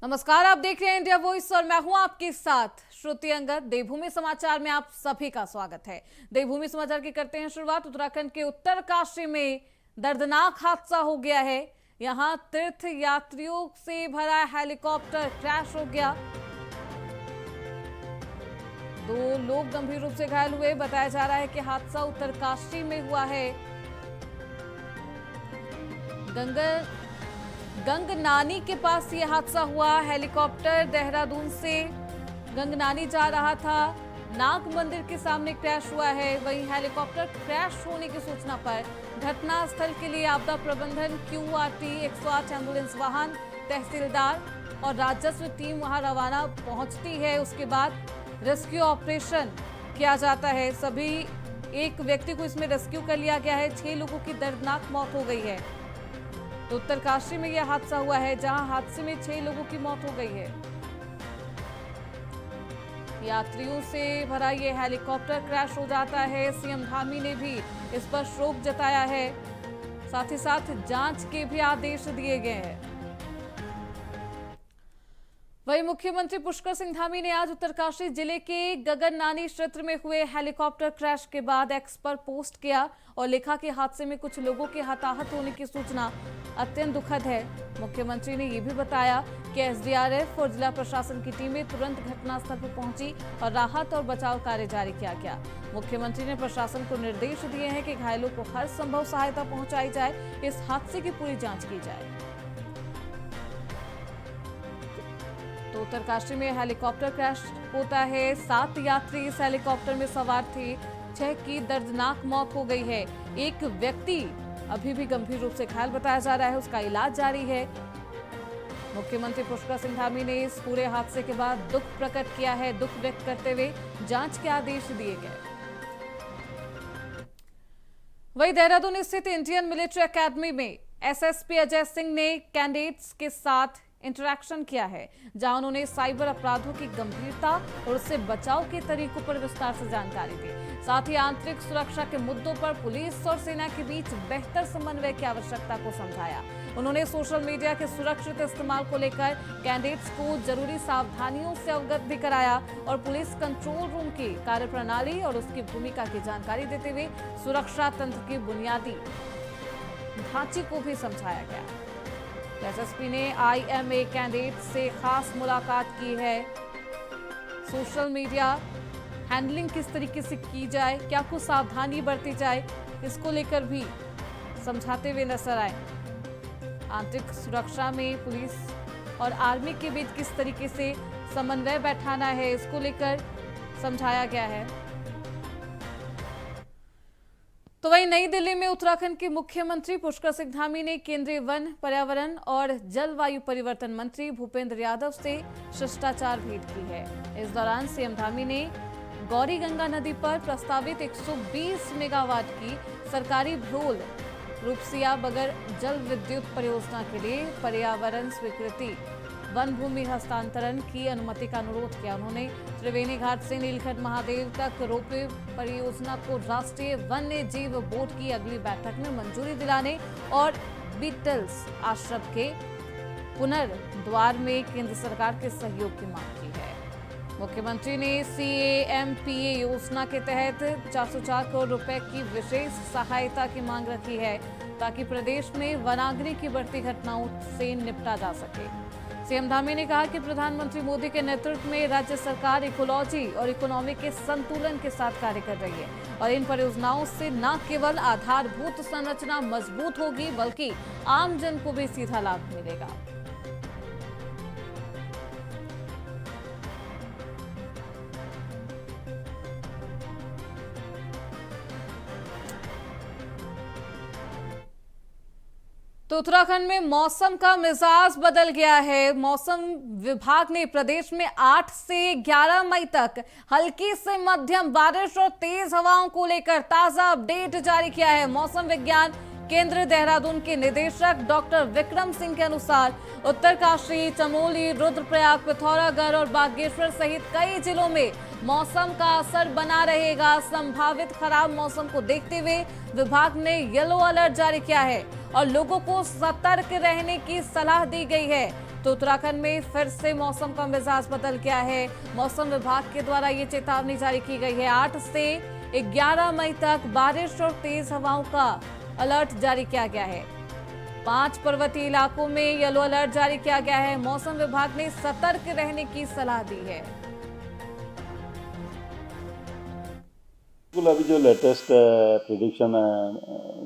नमस्कार, आप देख रहे हैं इंडिया वॉइस और मैं हूं आपके साथ श्रुति अंगद। देवभूमि समाचार में आप सभी का स्वागत है। देवभूमि समाचार की करते हैं शुरुआत। उत्तराखंड के उत्तरकाशी में दर्दनाक हादसा हो गया है। यहां तीर्थ यात्रियों से भरा हेलीकॉप्टर क्रैश हो गया। 2 लोग गंभीर रूप से घायल हुए। बताया जा रहा है कि हादसा उत्तरकाशी में हुआ है। गंगनानी के पास यह हादसा हुआ। हेलीकॉप्टर देहरादून से गंगनानी जा रहा था। नाग मंदिर के सामने क्रैश हुआ है। वहीं हेलीकॉप्टर क्रैश होने की सूचना पर घटनास्थल के लिए आपदा प्रबंधन, क्यूआरटी, 108 एम्बुलेंस वाहन, तहसीलदार और राजस्व टीम वहां रवाना पहुंचती है। उसके बाद रेस्क्यू ऑपरेशन किया जाता है। सभी एक व्यक्ति को इसमें रेस्क्यू कर लिया गया है। 6 लोगों की दर्दनाक मौत हो गई है। तो उत्तरकाशी में यह हादसा हुआ है, जहां हादसे में 6 लोगों की मौत हो गई है। यात्रियों से भरा ये हेलीकॉप्टर क्रैश हो जाता है। सीएम धामी ने भी इस पर शोक जताया है। साथ ही साथ जांच के भी आदेश दिए गए हैं। वहीं मुख्यमंत्री पुष्कर सिंह धामी ने आज उत्तरकाशी जिले के गगननानी क्षेत्र में हुए हेलीकॉप्टर क्रैश के बाद एक्स पर पोस्ट किया और लिखा कि हादसे में कुछ लोगों के हताहत होने की सूचना अत्यंत दुखद है। मुख्यमंत्री ने यह भी बताया कि एसडीआरएफ और जिला प्रशासन की टीमें तुरंत घटनास्थल पर पहुंची और राहत और बचाव कार्य जारी किया गया। मुख्यमंत्री ने प्रशासन को निर्देश दिए हैं कि घायलों को हर संभव सहायता पहुंचाई जाए। इस हादसे की पूरी जांच की जाए। तो उत्तरकाशी में हेलीकॉप्टर क्रैश होता है। 7 यात्री इस हेलीकॉप्टर में सवार थे। 6 की दर्दनाक मौत हो गई है। एक व्यक्ति अभी भी गंभीर रूप से घायल बताया जा रहा है। उसका इलाज जारी है। मुख्यमंत्री पुष्कर सिंह धामी ने इस पूरे हादसे के बाद दुख प्रकट किया है। दुख व्यक्त करते हुए जांच के आदेश दिए गए। वहीं देहरादून स्थित इंडियन मिलिट्री एकेडमी में एसएसपी अजय सिंह ने कैंडिडेट्स के साथ इंटरैक्शन किया है, जहां उन्होंने साइबर अपराधों की गंभीरता और उससे बचाव के तरीकों पर विस्तार से जानकारी दी। साथ ही आंतरिक सुरक्षा के मुद्दों पर पुलिस और सेना के बीच बेहतर समन्वय की आवश्यकता को समझाया। उन्होंने सोशल मीडिया के सुरक्षित इस्तेमाल को लेकर कैंडिडेट्स को जरूरी सावधानियों से अवगत भी कराया और पुलिस कंट्रोल रूम की कार्यप्रणाली और उसकी भूमिका की जानकारी देते हुए सुरक्षा तंत्र की बुनियादी ढांचे को भी समझाया गया। एसएसपी ने आईएमए कैंडिडेट से खास मुलाकात की है। सोशल मीडिया हैंडलिंग किस तरीके से की जाए, क्या कुछ सावधानी बरती जाए, इसको लेकर भी समझाते हुए नजर आए। आंतरिक सुरक्षा में पुलिस और आर्मी के बीच किस तरीके से समन्वय बैठाना है, इसको लेकर समझाया गया है। तो वहीं नई दिल्ली में उत्तराखंड के मुख्यमंत्री पुष्कर सिंह धामी ने केंद्रीय वन, पर्यावरण और जलवायु परिवर्तन मंत्री भूपेंद्र यादव से शिष्टाचार भेंट की है। इस दौरान सीएम धामी ने गौरी गंगा नदी पर प्रस्तावित 120 मेगावाट की सरकारी भ्रोल रूपसिया बगर जल विद्युत परियोजना के लिए पर्यावरण स्वीकृति वन भूमि हस्तांतरण की अनुमति का अनुरोध किया। उन्होंने त्रिवेणी घाट से नीलकंठ महादेव तक रोपवे परियोजना को राष्ट्रीय वन्य जीव बोर्ड की अगली बैठक में मंजूरी दिलाने और बीटल्स आश्रम के पुनर्द्वार में केंद्र सरकार के सहयोग की मांग की है। मुख्यमंत्री ने CAMPA योजना के तहत 404 करोड़ रुपए की विशेष सहायता की मांग रखी है, ताकि प्रदेश में वनाग्नि की बढ़ती घटनाओं से निपटा जा सके। सीएम धामी ने कहा कि प्रधानमंत्री मोदी के नेतृत्व में राज्य सरकार इकोलॉजी और इकोनॉमी के संतुलन के साथ कार्य कर रही है और इन परियोजनाओं से न केवल आधारभूत संरचना मजबूत होगी, बल्कि आम जन को भी सीधा लाभ मिलेगा। तो उत्तराखंड में मौसम का मिजाज बदल गया है। मौसम विभाग ने प्रदेश में 8 से 11 मई तक हल्की से मध्यम बारिश और तेज हवाओं को लेकर ताजा अपडेट जारी किया है। मौसम विज्ञान केंद्र देहरादून के निदेशक डॉक्टर विक्रम सिंह के अनुसार उत्तरकाशी, चमोली, रुद्रप्रयाग, पिथौरागढ़ और बागेश्वर सहित कई जिलों में मौसम का असर बना रहेगा। संभावित खराब मौसम को देखते हुए विभाग ने येलो अलर्ट जारी किया है और लोगों को सतर्क रहने की सलाह दी गई है। तो उत्तराखंड में फिर से मौसम का मिजाज बदल गया है। मौसम विभाग के द्वारा ये चेतावनी जारी की गई है। 8 से 11 मई तक बारिश और तेज हवाओं का अलर्ट जारी किया गया है। 5 पर्वतीय इलाकों में येलो अलर्ट जारी किया गया है। मौसम विभाग ने सतर्क रहने की सलाह दी है। बिल्कुल, अभी जो लेटेस्ट प्रिडिक्शन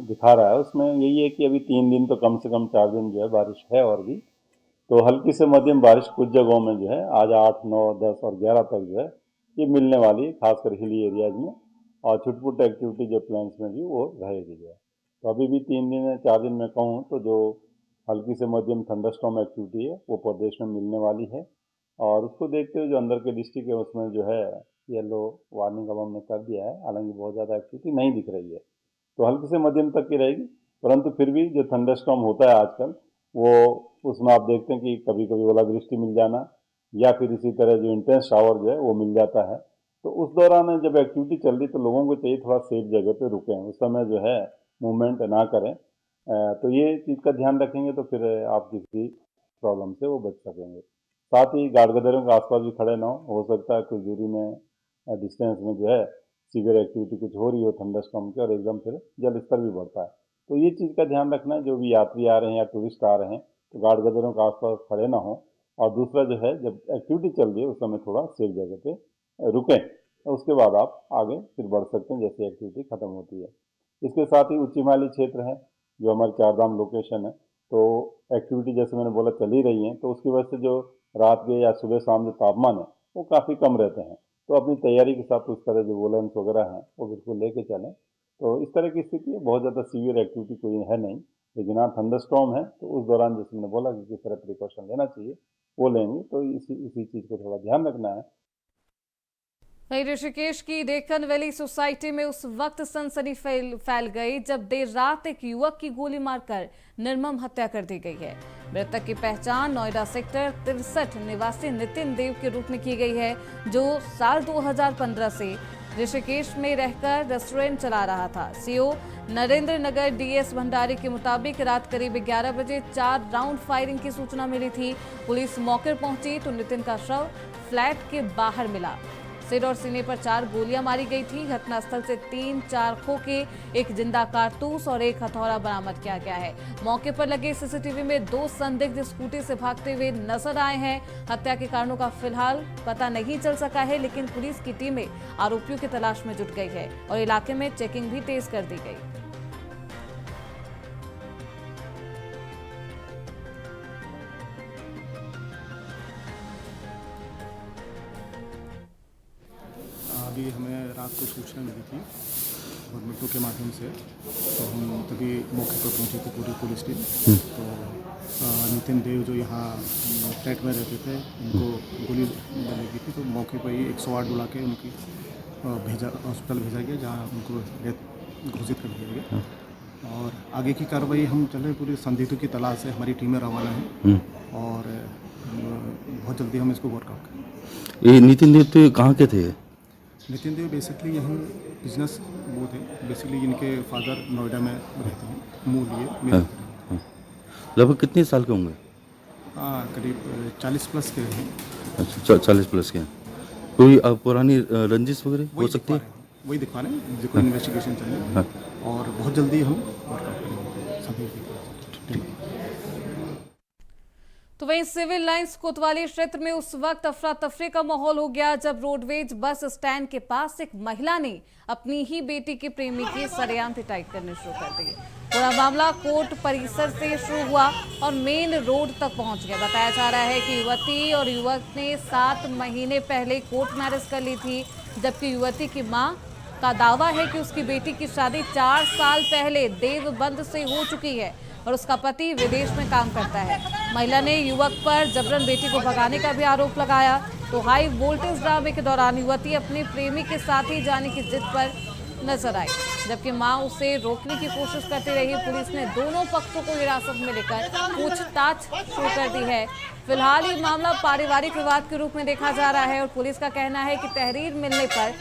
दिखा रहा है उसमें यही है कि अभी 3 दिन तो कम से कम 4 दिन जो है बारिश है, और भी तो हल्की से मध्यम बारिश कुछ जगहों में जो है आज 8, 9, 10 और 11 तक जो है ये मिलने वाली है, खासकर हिली एरियाज में। और छुटपुट एक्टिविटी जो प्लान्स में भी वो रहेगी जो है। तो अभी भी 3 दिन 4 दिन में कहूँ तो जो हल्की से मध्यम थंडरस्टॉर्म एक्टिविटी है वो प्रदेश में मिलने वाली है। और उसको देखते हुए जो अंदर के डिस्ट्रिक्ट है उसमें जो है येलो वार्निंग अब हमने कर दिया है, हालांकि बहुत ज़्यादा एक्टिविटी नहीं दिख रही है, तो हल्की से मध्यम तक की रहेगी। परंतु फिर भी जो थंडरस्टॉर्म होता है आजकल वो उसमें आप देखते हैं कि कभी कभी ओलावृष्टि मिल जाना या फिर इसी तरह जो इंटेंस शावर जो है वो मिल जाता है। तो उस दौरान जब एक्टिविटी चल रही तो लोगों को चाहिए थोड़ा सेफ जगह पे रुकें, उस समय जो है मूवमेंट ना करें। तो ये चीज़ का ध्यान रखेंगे तो फिर आप किसी प्रॉब्लम से वो बच सकेंगे। साथ ही गाड़ गदरों के आसपास भी खड़े ना हो सकता है कुछ दूरी में डिस्टेंस में जो है सीवियर एक्टिविटी कुछ हो रही हो थंडरस्टॉर्म की और एकदम फिर जल स्तर भी बढ़ता है। तो ये चीज़ का ध्यान रखना है, जो भी यात्री आ रहे हैं या टूरिस्ट आ रहे हैं तो गाड़ गदरों के आसपास खड़े ना हो। और दूसरा जो है जब एक्टिविटी चल रही है उस समय थोड़ा सेफ जगह पे रुकें, तो उसके बाद आप आगे फिर बढ़ सकते हैं जैसे एक्टिविटी खत्म होती है। इसके साथ ही उच्च हिमालयी क्षेत्र है जो हमारे चारधाम लोकेशन है, तो एक्टिविटी जैसे मैंने बोला चल ही रही है, तो उसकी वजह से जो रात के या सुबह शाम जो तापमान है वो काफ़ी कम रहते हैं। तो अपनी तैयारी के साथ उस तरह जो वोलेंस वगैरह हैं वो बिल्कुल लेके चलें। तो इस तरह की स्थिति है, बहुत ज़्यादा सीवियर एक्टिविटी कोई है नहीं, लेकिन हाँ थंडरस्टॉर्म है तो उस दौरान जैसे मैंने बोला कि किस तरह प्रिकॉशन लेना चाहिए वो लेंगे। तो इसी चीज़ को थोड़ा ध्यान रखना है। वहीं ऋषिकेश की डेक्कन वैली सोसाइटी में उस वक्त सनसनी फैल गई जब देर रात एक युवक की गोली मारकर निर्मम हत्या कर दी गई है। मृतक की पहचान नोएडा सेक्टर 63 निवासी नितिन देव के रूप में की गई है, जो साल 2015 से ऋषिकेश में रहकर रेस्टोरेंट चला रहा था। सीओ नरेंद्र नगर डीएस भंडारी के मुताबिक रात करीब 11 बजे 4 राउंड फायरिंग की सूचना मिली थी। पुलिस मौके पर पहुंची तो नितिन का शव फ्लैट के बाहर मिला। सिर और सीने पर 4 गोलियां मारी गई थी। घटनास्थल से 3-4 खोखे, एक जिंदा कारतूस और एक हथौड़ा बरामद किया गया है। मौके पर लगे सीसीटीवी में 2 संदिग्ध स्कूटी से भागते हुए नजर आए हैं। हत्या के कारणों का फिलहाल पता नहीं चल सका है, लेकिन पुलिस की टीमें आरोपियों की तलाश में जुट गई है और इलाके में चेकिंग भी तेज कर दी गई। अभी हमें रात को सूचना मिली थी गवर्नमेंटों के माध्यम से, तो हम तभी मौके पर पहुंची थी पूरी पुलिस टीम। तो नितिन देव जो यहाँ फ्लैट में रहते थे उनको गोली लगी थी, तो मौके पर ही 108 बुला के उनकी हॉस्पिटल भेजा गया, जहाँ उनको डेथ घोषित कर दिया गया। और आगे की कार्रवाई हम चल रहे, पूरी संदिग्धों की तलाश से हमारी टीमें रवाना हैं और बहुत जल्दी हम इसको वर्कआउट करेंगे। ये नितिन देव तो कहाँ के थे? नितिन देव बेसिकली यहाँ बिजनेस वो थे, बेसिकली इनके फादर नोएडा में रहते हैं, मूल ये मेरे लगभग कितने साल के होंगे? करीब 40 प्लस के हैं। अच्छा, 40 प्लस के हैं। कोई पुरानी रंजिश वगैरह हो सकती है? वही दिखवा रहे हैं, जिसको इन्वेस्टिगेशन चल रही है और बहुत जल्दी हम वर्कआउट करेंगे सभी। तो वहीं सिविल लाइंस कोतवाली क्षेत्र में उस वक्त अफरा तफरी का माहौल हो गया जब रोडवेज बस स्टैंड के पास एक महिला ने अपनी ही बेटी के प्रेमी की सरेआम पिटाई करनी शुरू कर दी। पूरा मामला कोर्ट परिसर से शुरू हुआ और मेन रोड तक पहुंच गया। बताया जा रहा है कि युवती और युवक ने 7 महीने पहले कोर्ट मैरिज कर ली थी, जबकि युवती की मां का दावा है कि उसकी बेटी की शादी 4 साल पहले देवबंद से हो चुकी है और उसका पति विदेश में काम करता है। महिला ने युवक पर जबरन बेटी को भगाने का भी आरोप लगाया। तो हाई वोल्टेज ड्रामे के दौरान युवती अपने प्रेमी के साथ ही जाने की जिद पर नजर आई, जबकि मां उसे रोकने की कोशिश करती रही। पुलिस ने दोनों पक्षों को हिरासत में लेकर पूछताछ शुरू कर दी है। फिलहाल ये मामला पारिवारिक विवाद के रूप में देखा जा रहा है और पुलिस का कहना है कि तहरीर मिलने पर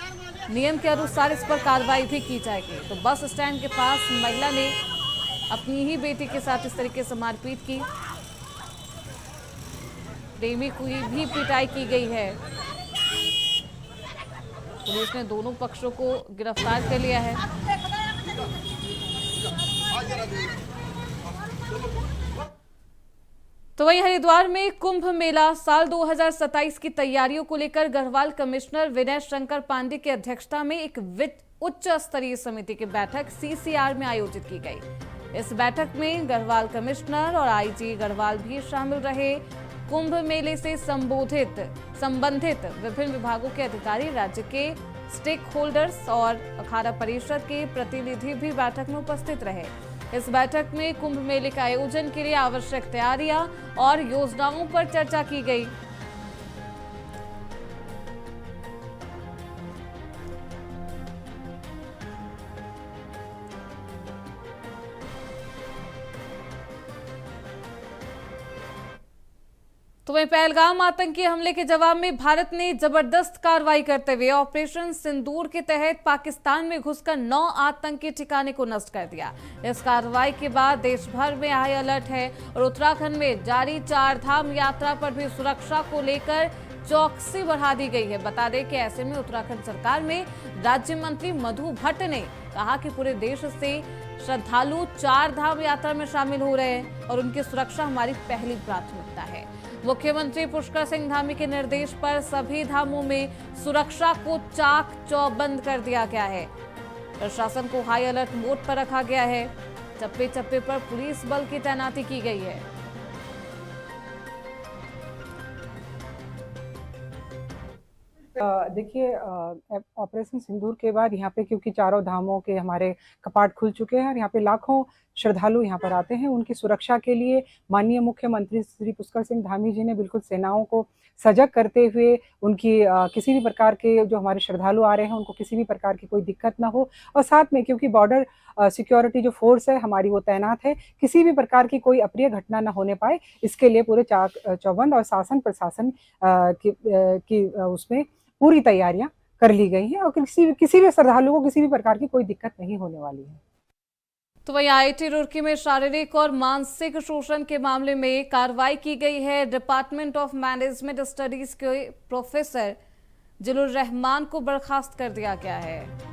नियम के अनुसार इस पर कार्रवाई भी की जाएगी। तो बस स्टैंड के पास महिला ने अपनी ही बेटी के साथ इस तरीके से मारपीट की। प्रेमी की भी पिटाई की गई है। पुलिस ने दोनों पक्षों को गिरफ्तार कर लिया है। तो वहीं हरिद्वार में कुंभ मेला साल 2027 की तैयारियों को लेकर गढ़वाल कमिश्नर विनय शंकर पांडे की अध्यक्षता में एक उच्च स्तरीय समिति की बैठक सीसीआर में आयोजित की गई। इस बैठक में गढ़वाल कमिश्नर और आईजी गढ़वाल भी शामिल रहे। कुंभ मेले से संबंधित विभिन्न विभागों के अधिकारी, राज्य के स्टेक होल्डर्स और अखाड़ा परिषद के प्रतिनिधि भी बैठक में उपस्थित रहे। इस बैठक में कुंभ मेले के आयोजन के लिए आवश्यक तैयारियां और योजनाओं पर चर्चा की गई। तो वहीं पहलगाम आतंकी हमले के जवाब में भारत ने जबरदस्त कार्रवाई करते हुए ऑपरेशन सिंदूर के तहत पाकिस्तान में घुसकर 9 आतंकी ठिकाने को नष्ट कर दिया। इस कार्रवाई के बाद देश भर में हाई अलर्ट है और उत्तराखंड में जारी 4 धाम यात्रा पर भी सुरक्षा को लेकर चौकसी बढ़ा दी गई है। बता दें कि ऐसे में उत्तराखंड सरकार में राज्य मंत्री मधु भट्ट ने कहा कि पूरे देश से श्रद्धालु 4 धाम यात्रा में शामिल हो रहे हैं और उनकी सुरक्षा हमारी पहली प्राथमिकता है। मुख्यमंत्री पुष्कर सिंह धामी के निर्देश पर सभी धामों में सुरक्षा को चाक चौबंद कर दिया गया है। प्रशासन को हाई अलर्ट मोड पर रखा गया है। चप्पे चप्पे पर पुलिस बल की तैनाती की गई है। देखिए, ऑपरेशन सिंदूर के बाद यहाँ पे क्योंकि चारों धामों के हमारे कपाट खुल चुके हैं और यहाँ पे लाखों श्रद्धालु यहाँ पर आते हैं, उनकी सुरक्षा के लिए माननीय मुख्यमंत्री श्री पुष्कर सिंह धामी जी ने बिल्कुल सेनाओं को सजग करते हुए उनकी किसी भी प्रकार के जो हमारे श्रद्धालु आ रहे हैं उनको किसी भी प्रकार की कोई दिक्कत ना हो, और साथ में क्योंकि बॉर्डर सिक्योरिटी जो फोर्स है हमारी वो तैनात है, किसी भी प्रकार की कोई अप्रिय घटना ना होने पाए, इसके लिए पूरे चाक चौबंद और शासन प्रशासन की उसमें पूरी तैयारियां कर ली गई हैं और किसी भी श्रद्धालु को किसी भी प्रकार की कोई दिक्कत नहीं होने वाली है। तो वहीं आईआईटी रुड़की में शारीरिक और मानसिक शोषण के मामले में कार्रवाई की गई है। डिपार्टमेंट ऑफ मैनेजमेंट स्टडीज के प्रोफेसर जिलुर रहमान को बर्खास्त कर दिया गया है।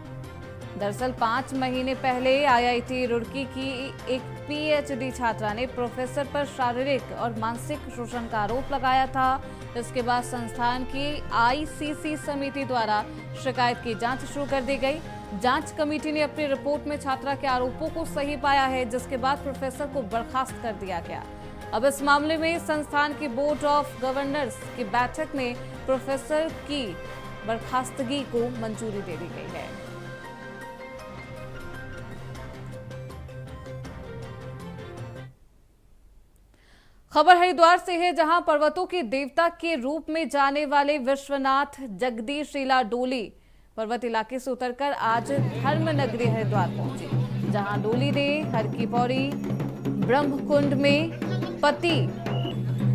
दरअसल 5 महीने पहले आईआईटी रुड़की की एक पीएचडी छात्रा ने प्रोफेसर पर शारीरिक और मानसिक शोषण का आरोप लगाया था। इसके बाद संस्थान की आईसीसी समिति द्वारा शिकायत की जांच शुरू कर दी गई। जांच कमेटी ने अपनी रिपोर्ट में छात्रा के आरोपों को सही पाया है, जिसके बाद प्रोफेसर को बर्खास्त कर दिया गया। अब इस मामले में संस्थान की बोर्ड ऑफ गवर्नर्स की बैठक में प्रोफेसर की बर्खास्तगी को मंजूरी दे दी गई है। खबर हरिद्वार से है, जहां पर्वतों के देवता के रूप में जाने वाले विश्वनाथ जगदीश शीला डोली पर्वत इलाके से उतरकर आज धर्म नगरी हरिद्वार पहुंची, जहां डोली ने हर की पौड़ी ब्रह्मकुंड में पति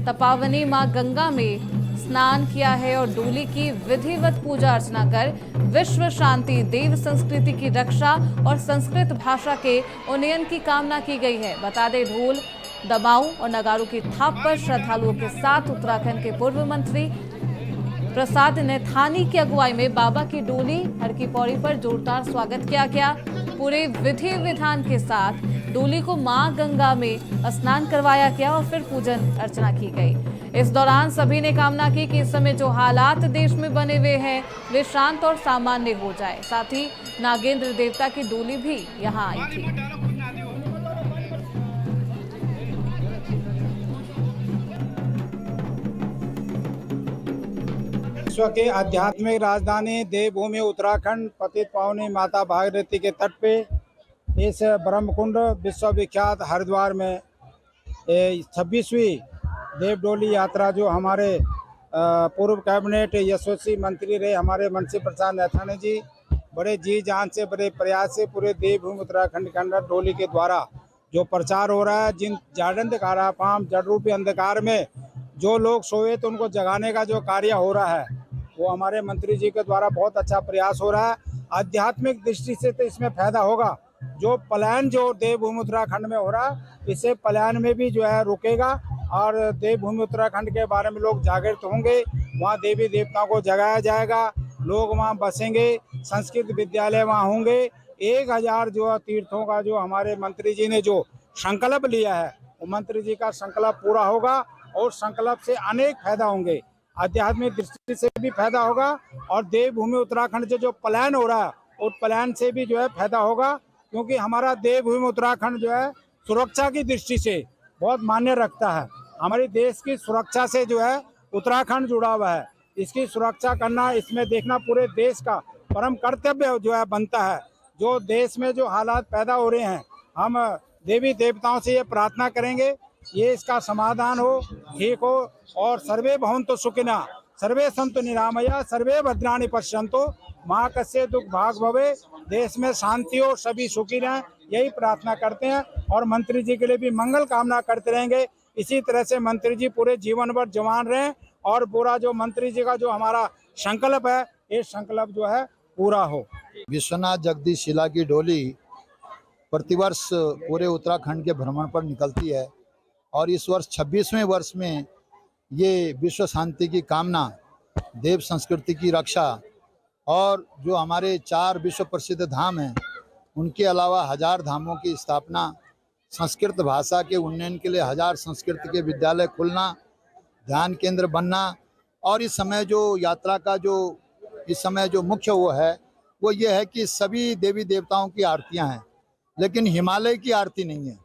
तपावनी मां गंगा में स्नान किया है और डोली की विधिवत पूजा अर्चना कर विश्व शांति, देव संस्कृति की रक्षा और संस्कृत भाषा के उन्नयन की कामना की गई है। बता दें, ढोल दमाऊ और नगारों की थाप पर श्रद्धालुओं के साथ उत्तराखंड के पूर्व मंत्री प्रसाद नैथानी की अगुवाई में बाबा की डोली हर की पौड़ी पर जोरदार स्वागत किया गया। पूरे विधि विधान के साथ डोली को मां गंगा में स्नान करवाया गया और फिर पूजन अर्चना की गई। इस दौरान सभी ने कामना की कि इस समय जो हालात देश में बने हुए हैं वे शांत और सामान्य हो जाए। साथ ही नागेंद्र देवता की डोली भी यहाँ आई थी। विश्व के आध्यात्मिक राजधानी देवभूमि उत्तराखंड पतित पावनी माता भागीरथी के तट पे इस ब्रह्मकुंड विश्वविख्यात हरिद्वार में 26वीं देवडोली यात्रा जो हमारे पूर्व कैबिनेट यशस्वी मंत्री रहे हमारे मंत्री प्रसाद नैथानी जी बड़े जी जान से बड़े प्रयास से पूरे देवभूमि उत्तराखंड के अंदर डोली के द्वारा जो प्रचार हो रहा है, जिन जाडंधकारापाम जड़ रूपी अंधकार में जो लोग सोए तो उनको जगाने का जो कार्य हो रहा है वो हमारे मंत्री जी के द्वारा बहुत अच्छा प्रयास हो रहा है। आध्यात्मिक दृष्टि से तो इसमें फायदा होगा, जो पलायन जो देवभूमि उत्तराखंड में हो रहा, इससे पलायन में भी जो है रुकेगा और देवभूमि उत्तराखंड के बारे में लोग जागृत होंगे। वहाँ देवी देवताओं को जगाया जाएगा, लोग वहाँ बसेंगे, संस्कृत विद्यालय वहाँ होंगे। 1000 जो तीर्थों का जो हमारे मंत्री जी ने जो संकल्प लिया है, वो मंत्री जी का संकल्प पूरा होगा और संकल्प से अनेक फायदा होंगे। आध्यात्मिक दृष्टि से भी फायदा होगा और देवभूमि उत्तराखंड से जो पलायन हो रहा है उस पलायन से भी जो है फायदा होगा, क्योंकि हमारा देवभूमि उत्तराखंड जो है सुरक्षा की दृष्टि से बहुत मान्य रखता है। हमारे देश की सुरक्षा से जो है उत्तराखंड जुड़ा हुआ है। इसकी सुरक्षा करना, इसमें देखना पूरे देश का परम कर्तव्य जो है बनता है। जो देश में जो हालात पैदा हो रहे हैं, हम देवी देवताओं से ये प्रार्थना करेंगे ये इसका समाधान हो, ठीक हो। और सर्वे भवन्तु सुखिनः, सर्वे सन्तु निरामया, सर्वे भद्राणि पश्यन्तु माँ कस्य दुख भाग भवे। देश में शांति हो, सभी सुखी रहें, यही प्रार्थना करते हैं और मंत्री जी के लिए भी मंगल कामना करते रहेंगे। इसी तरह से मंत्री जी पूरे जीवन भर जवान रहें और पूरा जो मंत्री जी का जो हमारा संकल्प है, ये संकल्प जो है पूरा हो। विश्वनाथ जगदीश शिला की डोली प्रतिवर्ष पूरे उत्तराखंड के भ्रमण पर निकलती है और इस वर्ष 26वें वर्ष में ये विश्व शांति की कामना, देव संस्कृति की रक्षा और जो हमारे 4 विश्व प्रसिद्ध धाम हैं उनके अलावा 1000 धामों की स्थापना, संस्कृत भाषा के उन्नयन के लिए 1000 संस्कृत के विद्यालय खुलना, ध्यान केंद्र बनना। और इस समय जो यात्रा का जो मुख्य वो ये है कि सभी देवी देवताओं की आरतियां हैं, लेकिन हिमालय की आरती नहीं है।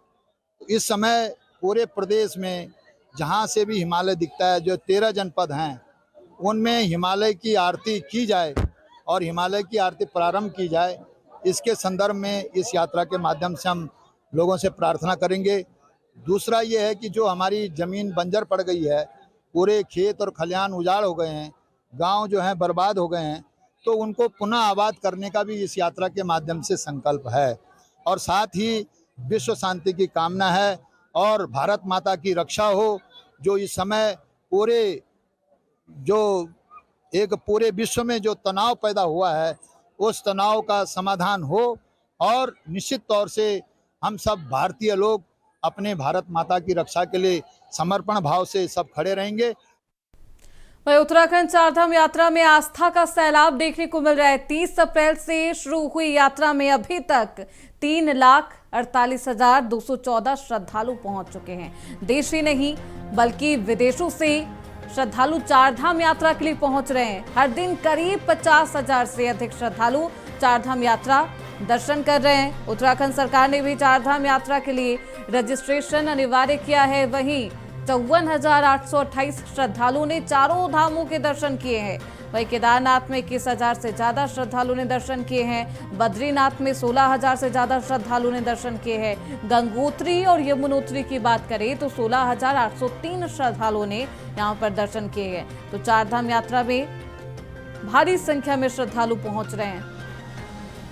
इस समय पूरे प्रदेश में जहाँ से भी हिमालय दिखता है, जो 13 जनपद हैं उनमें हिमालय की आरती की जाए और हिमालय की आरती प्रारंभ की जाए। इसके संदर्भ में इस यात्रा के माध्यम से हम लोगों से प्रार्थना करेंगे। दूसरा ये है कि जो हमारी ज़मीन बंजर पड़ गई है, पूरे खेत और खलिहान उजाड़ हो गए हैं, गांव जो हैं बर्बाद हो गए हैं, तो उनको पुनः आबाद करने का भी इस यात्रा के माध्यम से संकल्प है। और साथ ही विश्व शांति की कामना है और भारत माता की रक्षा हो। जो इस समय पूरे विश्व में जो तनाव पैदा हुआ है, उस तनाव का समाधान हो और निश्चित तौर से हम सब भारतीय लोग अपने भारत माता की रक्षा के लिए समर्पण भाव से सब खड़े रहेंगे। वहीं उत्तराखंड चारधाम यात्रा में आस्था का सैलाब देखने को मिल रहा है। 30 अप्रैल से शुरू हुई यात्रा में अभी तक 3,48,214 श्रद्धालु पहुंच चुके हैं। देश ही नहीं बल्कि विदेशों से श्रद्धालु चारधाम यात्रा के लिए पहुंच रहे हैं। हर दिन करीब 50,000 से अधिक श्रद्धालु चारधाम यात्रा दर्शन कर रहे हैं। उत्तराखंड सरकार ने भी चारधाम यात्रा के लिए रजिस्ट्रेशन अनिवार्य किया है। वहीं 54,828 श्रद्धालुओं ने चारों धामों के दर्शन किए हैं। वहीं केदारनाथ में 21,000 से ज्यादा श्रद्धालुओं ने दर्शन किए हैं। बद्रीनाथ में 16,000 से ज्यादा श्रद्धालुओं ने दर्शन किए हैं। गंगोत्री और यमुनोत्री की बात करें तो 16,803 श्रद्धालुओं ने यहां पर दर्शन किए हैं। तो चारधाम यात्रा में भारी संख्या में श्रद्धालु पहुंच रहे हैं।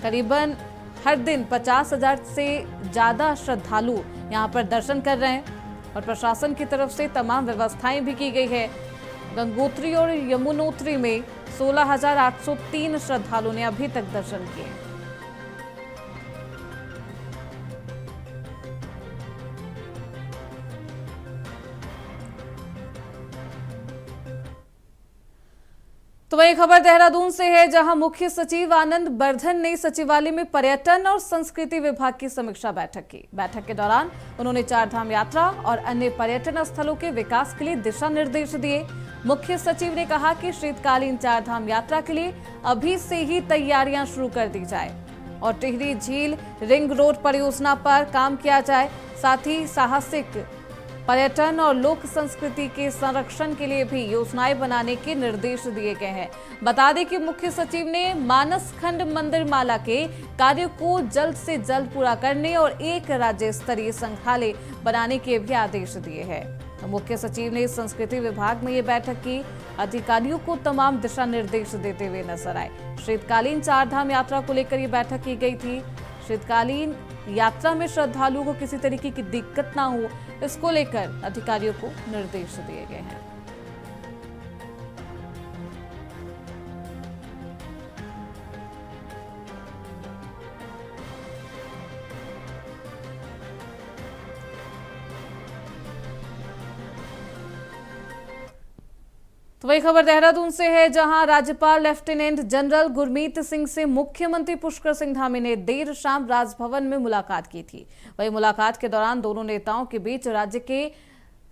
करीबन हर दिन 50,000 से ज्यादा श्रद्धालु यहां पर दर्शन कर रहे हैं और प्रशासन की तरफ से तमाम व्यवस्थाएं भी की गई है। गंगोत्री और यमुनोत्री में 16,803 श्रद्धालुओं ने अभी तक दर्शन किए। तो वही खबर देहरादून से है, जहां मुख्य सचिव आनंद बर्धन ने सचिवालय में पर्यटन और संस्कृति विभाग की समीक्षा बैठक की। बैठक के दौरान उन्होंने चारधाम यात्रा और अन्य पर्यटन स्थलों के विकास के लिए दिशा निर्देश दिए। मुख्य सचिव ने कहा कि शीतकालीन चारधाम यात्रा के लिए अभी से ही तैयारियां शुरू कर दी जाए और टिहरी झील रिंग रोड परियोजना पर काम किया जाए। साथ ही साहसिक पर्यटन और लोक संस्कृति के संरक्षण के लिए भी योजनाएं बनाने के निर्देश दिए गए हैं। बता दें कि मुख्य सचिव ने मानस खंड मंदिर माला के कार्य को जल्द से जल्द पूरा करने और एक राज्य स्तरीय संग्रहालय बनाने के भी आदेश दिए हैं। तो मुख्य सचिव ने संस्कृति विभाग में ये बैठक की। अधिकारियों को तमाम दिशा निर्देश देते हुए नजर आए। शीतकालीन चारधाम यात्रा को लेकर ये बैठक की गई थी। शीतकालीन यात्रा में श्रद्धालुओं को किसी तरीके की दिक्कत ना हो, इसको लेकर अधिकारियों को निर्देश दिए गए हैं। तो वही खबर देहरादून से है, जहां राज्यपाल लेफ्टिनेंट जनरल गुरमीत सिंह से मुख्यमंत्री पुष्कर सिंह धामी ने देर शाम राजभवन में मुलाकात की थी। वही मुलाकात के दौरान दोनों नेताओं के बीच राज्य के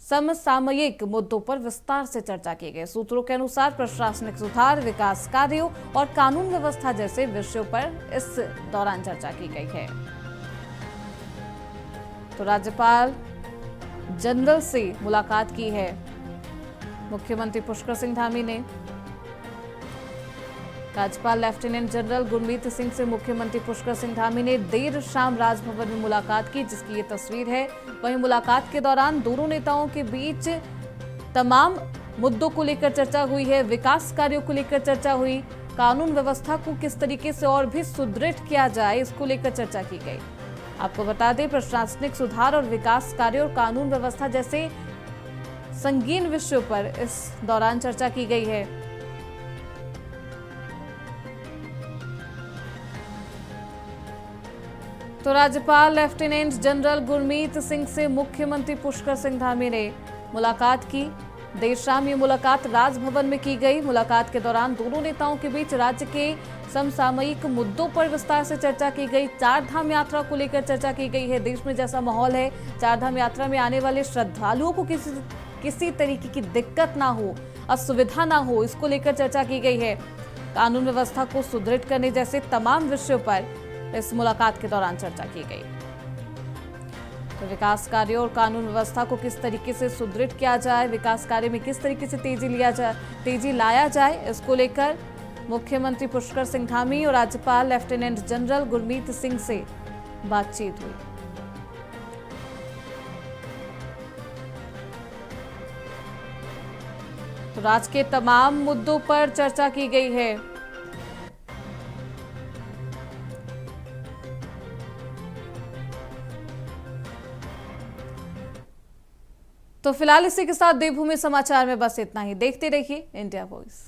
समसामयिक मुद्दों पर विस्तार से चर्चा की गई। सूत्रों के अनुसार प्रशासनिक सुधार, विकास कार्यों और कानून व्यवस्था जैसे विषयों पर इस दौरान चर्चा की गई है। तो राज्यपाल जनरल से मुलाकात की है मुख्यमंत्री पुष्कर सिंह धामी ने। राज्यपाल लेफ्टिनेंट जनरल गुरमीत सिंह से मुख्यमंत्री पुष्कर सिंह धामी ने देर शाम राजभवन में मुलाकात की, जिसकी ये तस्वीर है। वहीं मुलाकात के दौरान दोनों नेताओं के बीच तमाम मुद्दों को लेकर चर्चा हुई है, विकास कार्यों को लेकर चर्चा हुई, कानून व्यवस्था को किस तरीके से और भी सुदृढ़ किया जाए इसको लेकर चर्चा की गई। आपको बता दें, प्रशासनिक सुधार और विकास कार्य और कानून व्यवस्था जैसे संगीन विषयों पर इस दौरान चर्चा की गई है। तो राज्यपाल लेफ्टिनेंट जनरल गुरमीत सिंह से मुख्यमंत्री पुष्कर सिंह धामी ने मुलाकात की। देर शाम ये मुलाकात राजभवन में की गई। मुलाकात के दौरान दोनों नेताओं के बीच राज्य के समसामयिक मुद्दों पर विस्तार से चर्चा की गई। चारधाम यात्रा को लेकर चर्चा की गई है। देश में जैसा माहौल है, चारधाम यात्रा में आने वाले श्रद्धालुओं को किसी तरीके की दिक्कत ना हो, असुविधा ना हो, इसको लेकर चर्चा की गई है। कानून व्यवस्था को सुदृढ़ करने जैसे तमाम विषयों पर इस मुलाकात के दौरान चर्चा की गई। तो विकास कार्यों और कानून व्यवस्था को किस तरीके से सुदृढ़ किया जाए, विकास कार्य में किस तरीके से तेजी लाया जाए, इसको लेकर मुख्यमंत्री पुष्कर सिंह धामी और राज्यपाल लेफ्टिनेंट जनरल गुरमीत सिंह से बातचीत हुई। तो राज्य के तमाम मुद्दों पर चर्चा की गई है। तो फिलहाल इसी के साथ देवभूमि समाचार में बस इतना ही। देखते रहिए इंडिया वॉइस।